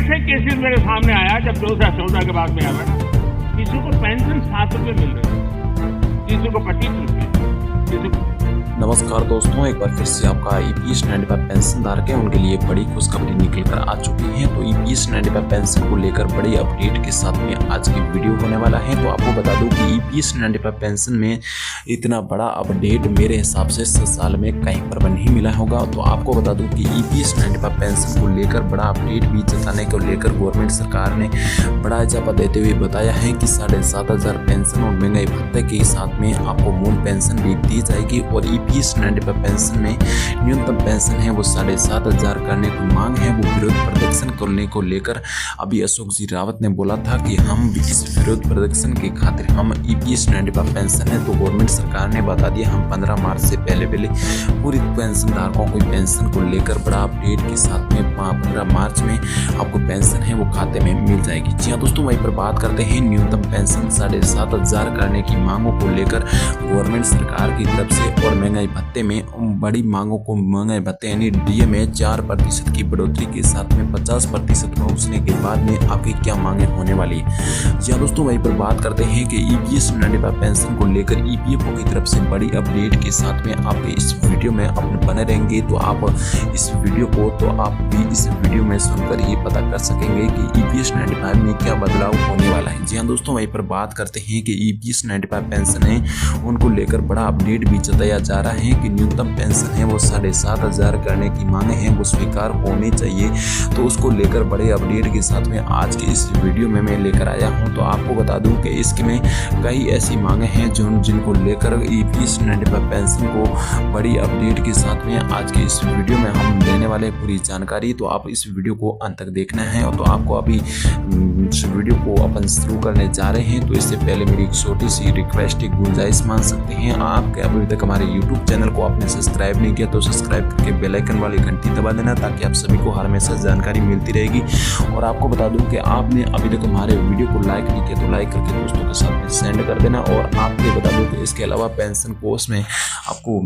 ऐसे केसेस मेरे सामने आया जब 2014 के बाद में आया ना, किसी को पेंशन 7 रुपये मिल रहे, किसी को 25 रुपये, किसी को। नमस्कार दोस्तों, एक बार फिर से आपका ईपीएस 95 पेंशन धारक है उनके लिए बड़ी खुशखबरी निकल कर आ चुकी है। तो ईपीएस 95 पेंशन को लेकर बड़ी अपडेट के साथ में आज की वीडियो होने वाला है। तो आपको बता दूं कि ईपीएस 95 पेंशन में इतना बड़ा अपडेट मेरे हिसाब से इस साल में कहीं पर नहीं मिला होगा। तो आपको बता दूं कि ईपीएस 95 पेंशन को लेकर बड़ा अपडेट भी जताने को लेकर गवर्नमेंट सरकार ने बड़ा इजाफा देते हुए बताया है कि 7,500 पेंशन और महंगाई भत्ते के साथ में आपको मूल पेंशन भी दी जाएगी। और ईपीएस 95 पेंशन में न्यूनतम पेंशन है वो 7,500 करने की मांग है, वो विरोध प्रदर्शन करने को लेकर अभी अशोक जी रावत ने बोला था कि हम इस विरोध प्रदर्शन के खातिर हम ईपीएस 95 पेंशन है। तो गवर्नमेंट सरकार ने बता दिया हम 15 मार्च से पहले पूरी पेंशन धारकों को पेंशन को लेकर बड़ा अपडेट के साथ में 15 मार्च में आपको पेंशन है वो खाते में मिल जाएगी। जी हाँ दोस्तों, वहीं पर बात करते हैं न्यूनतम पेंशन 7,500 करने की मांगों को लेकर गवर्नमेंट सरकार की तरफ से। और महंगाई भत्ते में बड़ी मांगों को महंगाई भत्ते यानी डीए में 4% की बढ़ोतरी के साथ में 50% पहुंचने के बाद में आपकी क्या मांगे होने वाली है। जी हाँ दोस्तों, वहीं पर बात करते हैं कि ईपीएस 95 पेंशन को लेकर ईपीएफओ की तरफ से बड़ी अपडेट के साथ में आपके इस वीडियो में अपने बने रहेंगे। तो आप इस वीडियो को आप भी इस वीडियो में सुनकर ही पता कर सकेंगे कि ईपीएस 95 में क्या बदलाव होने वाला है। जी हाँ दोस्तों, वहीं पर बात करते हैं कि ईपीएस 95 पेंशन है उनको लेकर बड़ा अपडेट भी जताया जा रहा है कि न्यूनतम पेंशन है वो 7,500 करने की मांगे हैं वो स्वीकार होनी चाहिए। तो उसको लेकर बड़े अपडेट के साथ में आज की इस वीडियो में मैं लेकर आया हूं। तो आपको बता दूं कि इसमें कई ऐसी मांगे हैं जिनको लेकर ईपीएस 95 पेंशन को बड़ी अपडेट के साथ में आज की इस वीडियो में हम लेने वाले पूरी जानकारी। तो आप इस वीडियो को अंत तक देखना है। और तो आपको अभी इस वीडियो को अपन शुरू करने जा रहे हैं। तो इससे पहले मेरी एक छोटी सी रिक्वेस्ट गुंजाइश मान सकते हैं, आपके अभी तक हमारे यूट्यूब चैनल को आपने सब्सक्राइब नहीं किया तो सब्सक्राइब करके बेल आइकन वाली घंटी दबा देना, ताकि आप सभी को हर हमेशा जानकारी मिलती रहेगी। और आपको बता दूं कि आपने अभी तक हमारे वीडियो को लाइक नहीं किया तो लाइक करके दोस्तों के साथ में सेंड कर देना। और आपके बता दूं कि इसके अलावा पेंशन कोर्स में आपको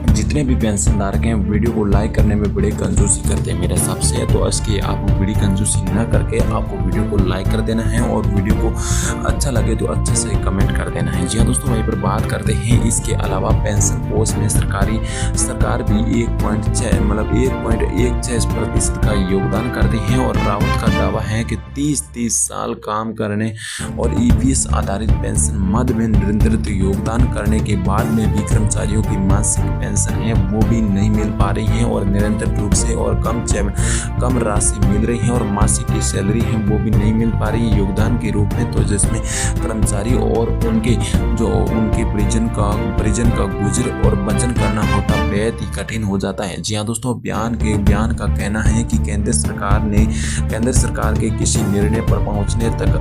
जितने भी पेंशन धारक हैं वीडियो को लाइक करने में बड़े कंजूसी करते हैं मेरे हिसाब से। तो इसकी आप बड़ी कंजूसी न करके आपको वीडियो को लाइक कर देना है और वीडियो को अच्छा लगे तो अच्छे से कमेंट कर देना है। जी हाँ दोस्तों, वहीं पर बात करते हैं इसके अलावा पेंशन कोर्स में सरकार भी 1.16% का योगदान करती है। और रावत का दावा है कि 30 साल काम करने और ईपीएस आधारित पेंशन मद में निरंतर योगदान करने के बाद में भी कर्मचारियों की मासिक पेंशन है वो भी नहीं मिल पा रही है और निरंतर रूप से और कम राशि मिल रही है। और मासिक की सैलरी है वो भी नहीं मिल पा रही है योगदान के रूप में। तो जिसमें कर्मचारी और उनके परिजन का गुजर और बचन करना होता बेहद ही कठिन हो जाता है। जी हाँ दोस्तों, बयान का कहना है कि केंद्र सरकार के किसी निर्णय पर पहुंचने तक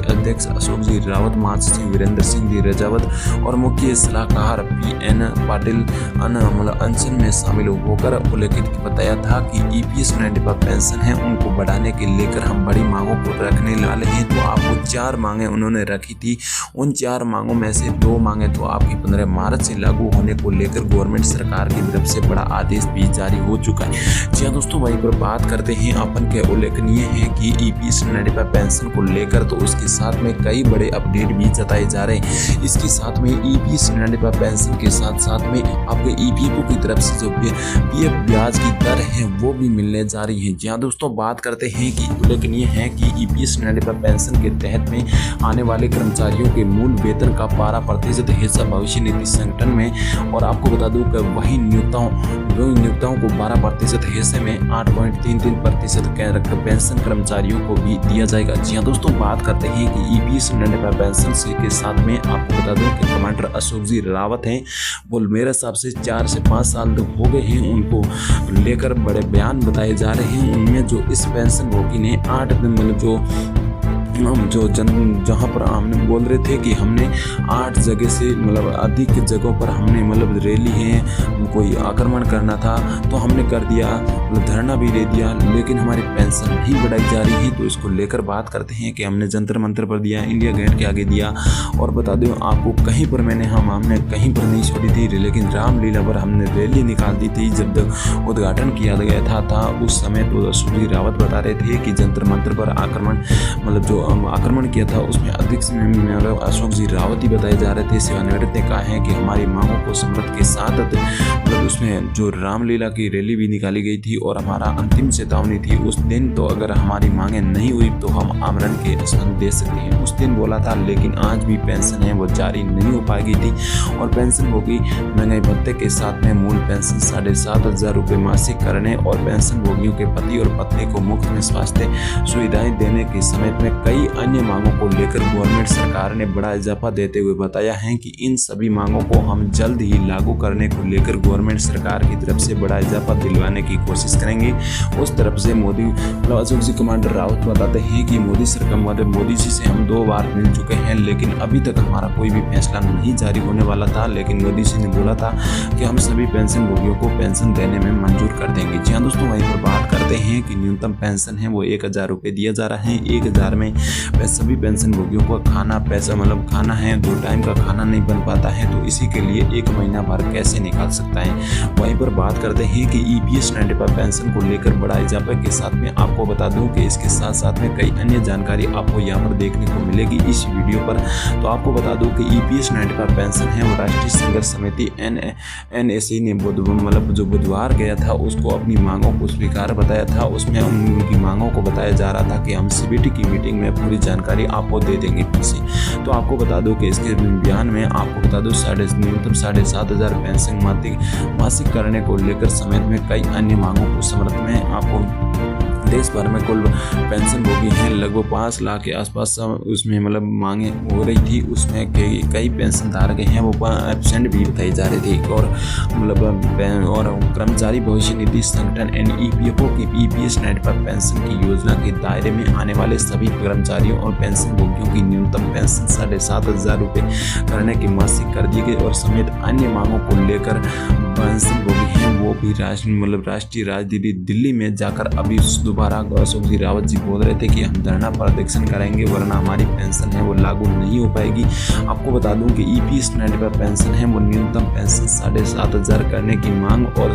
अध्यक्ष अशोक जी रावत, महासचिव वीरेंद्र सिंह जी रजावत और मुख्य सलाहकार PN पाटिल अनशन में शामिल होकर उल्लेखित बताया था कि ईपीएस 95 पेंशन है उनको बढ़ाने के लेकर हम बड़ी मांगों को रखने वाले हैं। तो आपको 4 मांगे उन्होंने रखी थी, उन 4 मांगों में से 2 मांगे तो आपकी 15 मार्च से लागू होने को लेकर गवर्नमेंट सरकार की तरफ से बड़ा आदेश भी जारी हो चुका है। जी हाँ दोस्तों, वहीं पर बात करते हैं अपन के उल्लेखनीय है कि ईपीएस 95 पेंशन को लेकर तो उसके साथ में कई बड़े अपडेट भी जताए जा रहे हैं। इसके साथ में ईपीएस 95 पेंशन के साथ में आपके ईपीएफओ की तरफ से जो पीएफ ब्याज की दर है वो भी मिलने जा रही है। जी हाँ दोस्तों, बात करते हैं कि उल्लेखनीय है कि ईपीएस 95 पेंशन के तहत में आने वाले कर्मचारियों के मूल वेतन का 12% हिस्सा भविष्य निधि संगठन में। और आपको बता दूं कि वही नियोक्ताओं को 12% हिस्से में 8.33% पेंशन कर्मचारियों को भी दिया जाएगा। जी हाँ दोस्तों, बात करते हैं कि ईपीएस 95 पेंशन के साथ में आपको बता दूं कि कमांडर अशोक जी रावत हैं वो मेरे हिसाब से 4 से 5 साल तक हो गए हैं उनको लेकर बड़े बयान बताए जा रहे हैं। उनमें जो इस पेंशन भोगी ने 8 दिन जो हम जहाँ पर हमने बोल रहे थे कि हमने 8 जगह से मतलब अधिक जगहों पर हमने मतलब रैली है कोई आक्रमण करना था तो हमने कर दिया, मतलब धरना भी दे दिया, लेकिन हमारी पेंशन नहीं बढ़ाई जा रही है। तो इसको लेकर बात करते हैं कि हमने जंतर मंतर पर दिया, इंडिया गेट के आगे दिया। और बता दूं आपको कहीं पर हमने कहीं पर नहीं छोड़ी थी, लेकिन रामलीला पर हमने रैली निकाल दी थी। जब उद्घाटन किया गया था उस समय तो अशोक जी रावत बता रहे थे कि जंतर मंतर पर आक्रमण मतलब जो आक्रमण किया था उसमें अधिक मतलब अशोक जी रावत ही बताए जा रहे थे। सेवानिवृत्त ने कहा है कि हमारी मांगों को समृद्ध के साथ मतलब उसमें जो रामलीला की रैली भी निकाली गई थी और हमारा अंतिम चेतावनी थी उस दिन, तो अगर हमारी मांगे नहीं हुई तो हम आमरण के आसन दे सकते हैं, उस दिन बोला था। लेकिन आज भी पेंशन है वो जारी नहीं हो पाएगी थी और पेंशन होगी महंगाई भत्ते के साथ में मूल पेंशन 7,500 रुपये मासिक करने और पेंशन भोगियों के पति और पत्नी को मुफ्त में स्वास्थ्य सुविधाएं देने के समेत में कई अन्य मांगों को लेकर गवर्नमेंट सरकार ने बड़ा इजाफा देते हुए बताया है कि इन सभी मांगों को हम जल्द ही लागू करने को लेकर गवर्नमेंट सरकार की तरफ से बड़ा इजाफा दिलवाने की कोशिश करेंगे। उस तरफ से मोदी मतलब अशोक जी कमांडर रावत बताते हैं कि मोदी जी से हम 2 बार मिल चुके हैं, लेकिन अभी तक हमारा कोई भी फैसला नहीं जारी होने वाला था। लेकिन मोदी जी ने बोला था कि हम सभी पेंशन भोगियों को पेंशन देने में मंजूर कर देंगे। जी हाँ दोस्तों, वहीं पर बात करते हैं कि न्यूनतम पेंशन है वो 1,000 रुपये दिया जा रहा है। 1,000 में सभी पेंशन भोगियों को खाना पैसा मतलब खाना है, 2 टाइम का खाना नहीं बन पाता है, तो इसी के लिए 1 महीना भर कैसे निकाल सकता है। वहीं पर बात करते हैं कि EPS 95 पेंशन को लेकर बड़ा इजाफा के साथ में आपको बता दूं कि इसके साथ साथ में कई अन्य जानकारी आपको यहाँ पर देखने को मिलेगी इस वीडियो पर। तो आपको बता दूं कि EPS 95 पेंशन है वो राष्ट्रीय संघर्ष समिति NSE ने मतलब जो बुधवार गया था उसको अपनी मांगों को स्वीकार बताया था। उसमें उनकी मांगों को बताया जा रहा था कि हम CBT की मीटिंग में पूरी जानकारी आपको दे देंगे फिर से। तो आपको बता दूं कि इसके बयान में आपको बता दूं न्यूनतम 7,500 पेंशन मासिक करने को लेकर समेत में कई अन्य मांगों को समर्थन में आपको देश भर में कुल पेंशन भोगी हैं लगभग 5 लाख के आसपास उसमें मतलब मांगे हो रही थी। उसमें कई पेंशन धारक हैं वो एब्सेंट भी बताई जा रही थी। और मतलब और कर्मचारी भविष्य निधि संगठन NEPFO की EPS 95 पेंशन की योजना के दायरे में आने वाले सभी कर्मचारियों और पेंशन भोगियों की न्यूनतम पेंशन 7,500 रुपये करने की मासिक कर दी गई और समेत अन्य मांगों को लेकर पेंशन भोगी हैं वो भी राष्ट्रीय राजधानी दिल्ली में जाकर अभी दोबारा अशोक जी रावत जी बोल रहे थे कि हम धरना प्रदर्शन करेंगे वरना हमारी पेंशन है वो लागू नहीं हो पाएगी। आपको बता दूं कि EPS 95 पेंशन है वो न्यूनतम पेंशन 7,500 करने की मांग और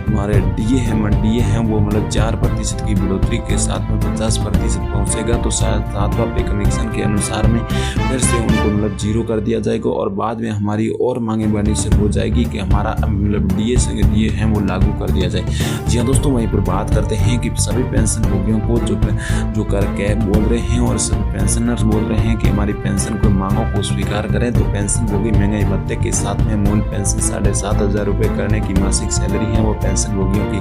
हमारे DA है वो मतलब 4% की बढ़ोतरी के साथ में 50% पहुंचेगा। तो 7वां पे कमीशन के अनुसार में फिर से उनको मतलब 0 कर दिया जाएगा और बाद में हमारी और मांगे बढ़नी शुरू हो जाएगी कि हमारा मतलब DA है वो लागू कर दिया जाए। जी हाँ दोस्तों, वहीं पर बात करते हैं कि सभी पेंशन भोगियों को जो कर के बोल रहे हैं और सभी पेंशनर्स बोल रहे हैं कि हमारी पेंशन को मांगों को स्वीकार करें। तो पेंशन भोगी महंगाई भत्ते के साथ में मूल पेंशन 7,500 रुपये करने की मासिक सैलरी है वो पेंशन भोगियों की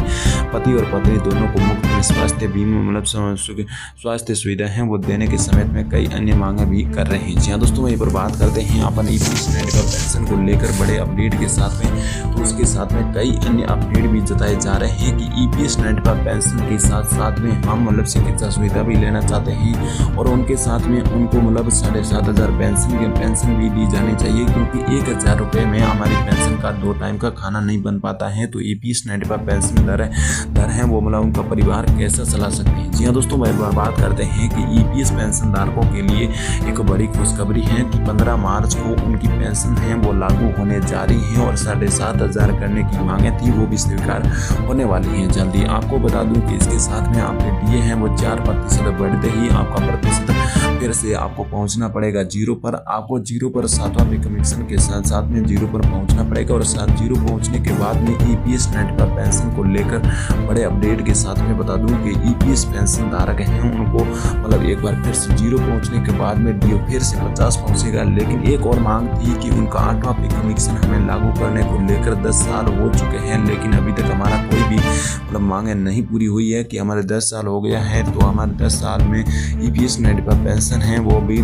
पति और पत्नी दोनों को मुफ्त में स्वास्थ्य बीमा मतलब स्वास्थ्य सुविधा है वो देने के समेत में कई अन्य मांगे भी कर रहे हैं। जी हाँ दोस्तों, वहीं पर बात करते हैं अपन EPS 95 पेंशन को लेकर बड़े अपडेट के साथ में। तो उसके साथ में कई अन्य अपडेट भी जताए जा रहे हैं कि EPS 95 पेंशन के साथ में हम मतलब चिकित्सा सुविधा भी लेना चाहते हैं और उनके साथ में उनको मतलब 7,500 पेंशन भी दी जानी चाहिए, क्योंकि 1,000 रुपये में हमारी पेंशन का 2 टाइम का खाना नहीं बन पाता है। तो EPS 95 पेंशन दर है वो मतलब उनका परिवार कैसा चला सकते हैं। जी हाँ दोस्तों, बात करते हैं कि EPS पेंशन धारकों के लिए एक बड़ी खुशखबरी है कि 15 मार्च को उनकी पेंशन है वो लागू होने जा रही है और 7,500 करने की मांगे थी वो भी स्वीकार होने वाली हैं जल्दी। आपको बता दूं कि इसके साथ में आपके DA हैं वो 4% बढ़ते ही आपका प्रतिशत फिर से आपको पहुंचना पड़ेगा 0 पर। आपको 0 पर 7वां पे कमीशन के साथ में 0 पर पहुंचना पड़ेगा और 0 पहुंचने के बाद में EPS 95 पेंशन को लेकर बड़े अपडेट के साथ में बता दूं कि EPS पेंशन धारक हैं उनको मतलब एक बार फिर से 0 पहुंचने के बाद में DA फिर से 50 पहुंचेगा। लेकिन एक और मांग थी कि उनका 8वां पे कमीशन हमें लागू करने को लेकर 10 साल हो चुके हैं, लेकिन अभी तक हमारा कोई भी मतलब मांगे नहीं पूरी हुई है कि हमारे 10 साल हो गया है। तो हमारे 10 साल में EPS 95 पेंशन है वो भी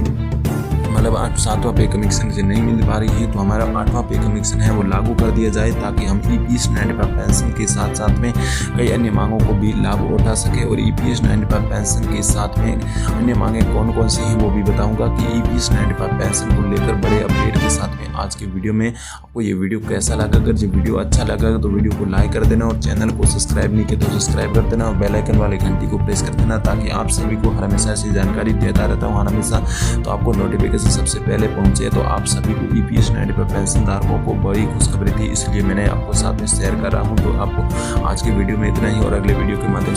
मतलब 7वां पे कमीशन से नहीं मिल पा रही है तो हमारा 8वां पे कमीशन है वो लागू कर दिया जाए, ताकि हम ईपीएस 95 पेंशन के साथ साथ में कई अन्य मांगों को भी लाभ उठा सके। और ईपीएस 95 पेंशन के साथ में अन्य मांगे कौन कौन सी हैं वो भी बताऊंगा कि ईपीएस 95 पेंशन को लेकर बड़े अपडेट के साथ में आज के वीडियो में। आपको ये वीडियो कैसा लगा? अगर ये वीडियो अच्छा लगा तो वीडियो को लाइक कर देना और चैनल को सब्सक्राइब नहीं किया तो सब्सक्राइब कर देना और बेल आइकन वाली घंटी को प्रेस कर देना, ताकि आप सभी को हर हमेशा ऐसी जानकारी देता रहता हूँ हर हमेशा, तो आपको नोटिफिकेशन सबसे पहले पहुंचे। तो आप सभी को ईपीएस 95 पेंशन धारकों को बड़ी खुशखबरी थी, इसलिए मैंने आपको साथ में शेयर कर रहा हूँ। तो आपको आज की वीडियो में इतना ही और अगले वीडियो के माध्यम